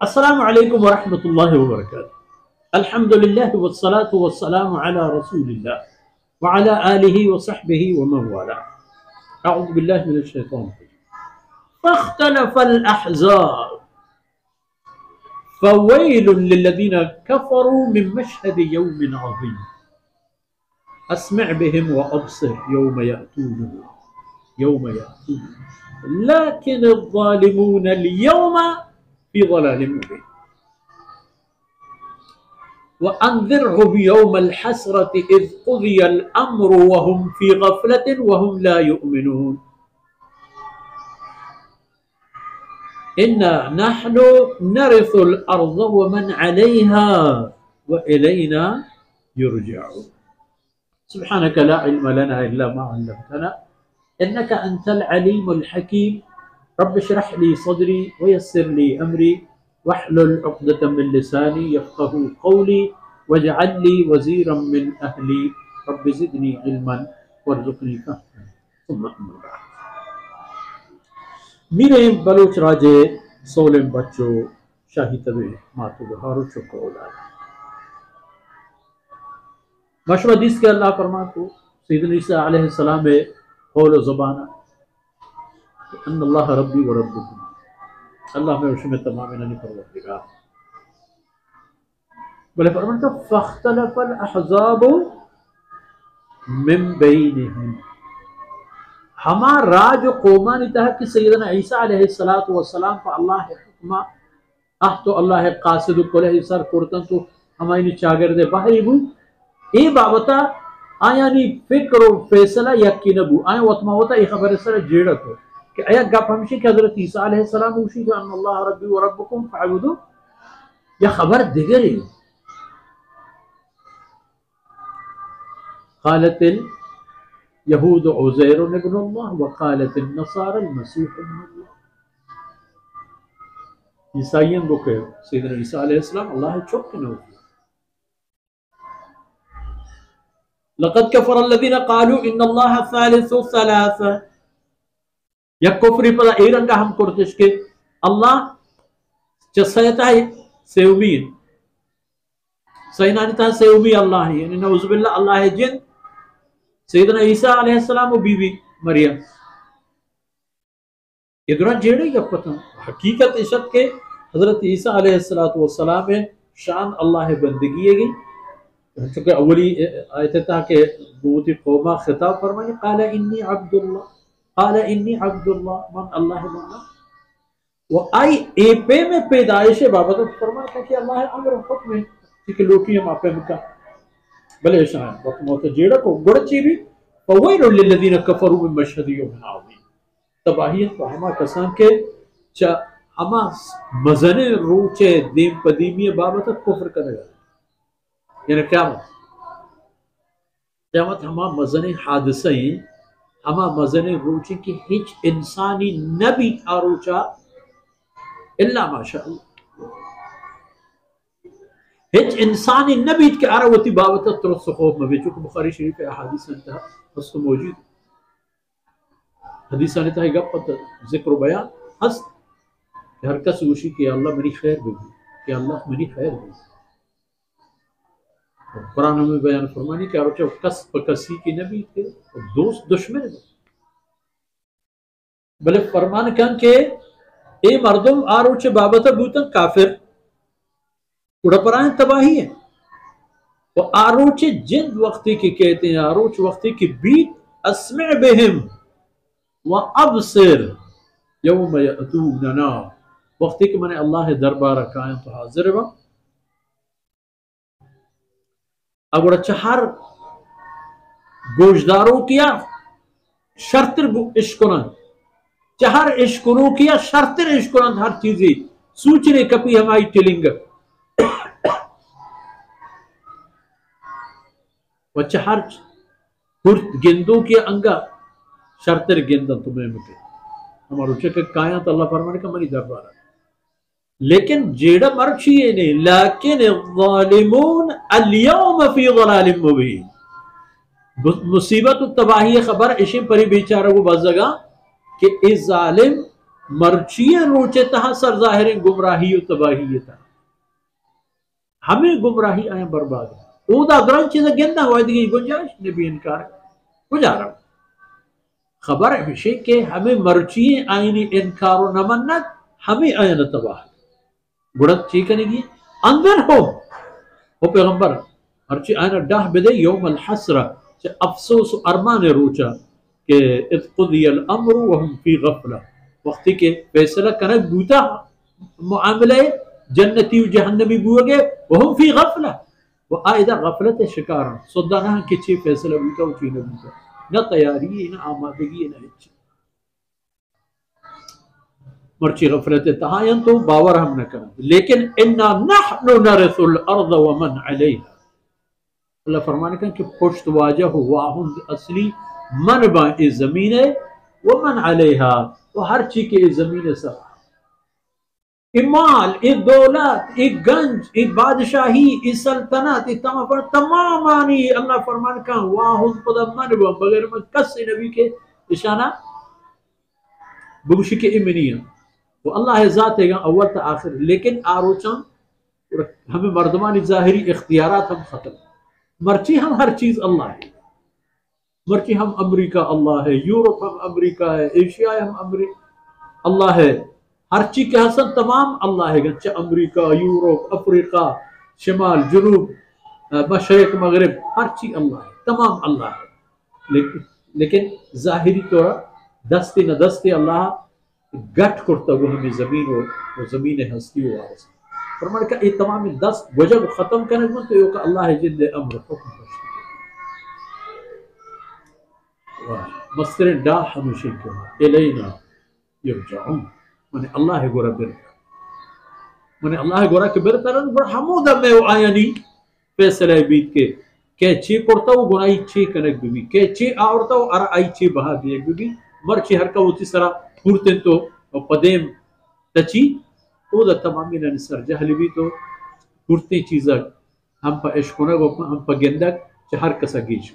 السلام علیکم ورحمۃ اللہ وبرکاتہ۔ الحمد للہ والصلاة والسلام علی رسول اللہ وعلی آلہ وصحبہ ومن والاه۔ اعوذ باللہ من الشیطان الرجیم۔ فاختلف الاحزاب فویل للذین کفروا من مشہد یوم عظیم اسمع بهم وابصر یوم یأتون لیکن الظالمون اليوم في ضلال مبين وأنذرهم يوم الحسرة إذ قضي الأمر وهم في غفلة وهم لا يؤمنون إنا نحن نرث الأرض ومن عليها وإلينا يرجعون سبحانك لا علم لنا إلا ما علمتنا إنك أنت العليم الحكيم رب اشرح لي صدري ويسر لي أمري واحلل عقدة من لساني يفقهوا قولي واجعل لي وزيرا من أهلي رب زدني علما وارزقني فهما ثم أما بعد۔ میرے بلوچ راجے سولم بچو شاہی طبع ماتو بہارو چکو اولاد مشہور حدیث کے اللہ فرماتے سیدنا عیسیٰ علیہ السلام قول و زبانہ ان اللہ ربی و ربکم، اللہ میں رشم تمام انہی پروردگار۔ بلے فرماتا فاختلف الاحزاب من بینہم، ہما راج و قومانی تہا کہ سیدنا عیسیٰ علیہ السلام پر اللہ حکمہ تو اللہ قاصد کلہ سر کرتن تو ہمائنی چاگرد باہری بو ای بابتا آیانی فکر و فیصلہ یکی نبو آیا وطمہ ہوتا ای خبر سر جیڑت ہو کہ آیا گپ ہمشی کہ حضرت عیسیٰ علیہ السلام اوشی کہ ان اللہ ربی و ربکم فعبدو یا خبر دیگری قالت الیہود عزیر ابن اللہ وقالت النصارى المسیح ابن اللہ۔ عیسائیان کو کہ سیدنا عیسیٰ علیہ السلام اللہ چوک نہ ہوگی۔ لقد كفر الذين قالوا ان الله ثالث ثلاثة، یا کفری پدا ایرنگا ہم کرتش کے اللہ چسیتا ہے سیومین سینانی تا سیومی اللہ ہے، یعنی نعوذ باللہ اللہ ہے جن سیدنا عیسیٰ علیہ السلام و بی بی مریم ادھران جیڑے گا پتہ حقیقت اشت کے حضرت عیسیٰ علیہ السلام شان اللہ بندگی ہے گئی، چونکہ اولی آیت تا کہ بوتی قومہ خطاب فرمائے قال انی عبد اللہ، قال انی عبد اللہ من اللہ بنا وہ آئی اے پے میں پیدائش بابت فرماتا کہ اللہ امر حکم ہے کہ لوٹی ہم آپے مکہ بلے شاہن وقت موت جیڑا کو گڑچی بھی فویل للذین کفروا من مشہد یوم عظیم، تباہیت کو ہما کسان کے ہما مزن روچے دیم قدیمی بابت کفر کرے گا، یعنی قیامت ہما مزن حادثہ ہما مزن روچی کی ہچ انسانی نبی آروچا اللہ ماشاءاللہ ہچ انسانی نبی کے آروتی بابت ترس خوف میں چونکہ بخاری شریف احادیث انتہا اس کو موجود حدیث انتہا گا پتہ ذکر و بیان ہست کہ ہر کس وشی کہ اللہ میری خیر بگی کہ اللہ میری خیر بگی۔ قرآن میں بیان فرمانی کہ آروچا کس پکسی کی نبی تھے دوست دشمن بلے فرمان کن کہ اے مردم آروچے بابتا بوتن کافر اڑا پرائیں تباہی ہے، وہ آروچے جند وقتی کی کہتے ہیں آروچ وقتی کی بیت اسمع بہم وابصر یوم یأتوننا، وقتی کہ میں نے اللہ دربارہ کائیں تو حاضر ہے اگر چہر گوشداروں کیا شرطر عشقنن چہر عشقنوں کیا شرطر عشقنن ہر چیزی سوچنے کپی ہمائی ٹلنگ و چہر گندوں کیا انگا شرطر گندن تمہیں مکے ہمارو چکر کائنات اللہ فرمانے کا منی دربارہ لیکن جیڑا مرد چیئے نہیں لیکن الظالمون اليوم فی ضلال مبین، مصیبت و تباہی خبر اشم پری بیچارہ وہ بزگا کہ اس ظالم مرچی روچے تہا سر ظاہر گمراہی و تباہی تھا ہمیں گمراہی آئیں برباد ہے او دا گران چیزا گندہ ہوئی دیگی گنجائش نبی انکار گجارا خبر ہمیشہ کہ ہمیں مرچی آئینی انکار و نمنت ہمیں آئین تباہ گڑت چی کرنے گی اندر ہو پیغمبر مرچی آئین ڈاہ بدے یوم الحسرہ چا افسوس و ارمان روچا کہ اذ قضی الامر وهم فی غفلہ وقتی کہ فیصلہ کنک بوتا معاملے جنتی و جہنمی بوگے وهم فی غفلہ و آئیدہ غفلت شکارا صدا نہ کہ چی فیصلہ بوتا و چی نہ بوتا نہ تیاری نہ آمادگی نہ ہچ مرچی غفلت تہائن تو باور ہم نہ کریں لیکن انا نحن نرث الارض ومن علیہا اللہ فرمانے کہا کہ پشت واجہ واہن اصلی من با اس زمین ہے ومن علیہا تو ہر چیز کے اس زمین سر مال ایک دولت ایک گنج ایک بادشاہی ایک سلطنت ایک تمام آنی اللہ فرمان کا واہن پدا من با بغیر من کس نبی کے اشانہ بگوشی کے امنیہ وہ اللہ ذات ہے گا اول تا آخر لیکن آروچاں ہمیں مردمانی ظاہری اختیارات ہم ختم مرچی ہم ہر چیز اللہ ہے مرچی ہم امریکہ اللہ ہے یورپ ہم امریکہ ہے ایشیا ہم اللہ ہے ہر چیز کے حسن تمام اللہ ہے گنچہ امریکہ یورپ افریقہ شمال جنوب مشرق مغرب ہر چیز اللہ ہے تمام اللہ ہے لیکن ظاہری طور دستی نہ دستی اللہ گٹ کرتا وہ ہمیں زمین و زمین ہستی و آرس فرمان کا یہ تمام دست وجب ختم کرنے گا تو یہ کہ اللہ جل امر حکم رشتی مستر دا ہمیشہ کہا الینا یرجعون من اللہ گورا برتا من اللہ گورا کے برتا رن بر حمودہ میں وہ آیانی فیصلہ بیت کے کہ چی کرتا وہ گناہی چی کنک بھی کہ چی آورتا وہ ارہ آئی چی بہا دیئے بھی مرچی ہر کا وہ تی سرا پورتن تو پدیم تچی او دا تمامی ننسر جہلی بھی تو پورتی چیزا ہم پا عشقونک ہم پا گندک چہ ہر کسا گیش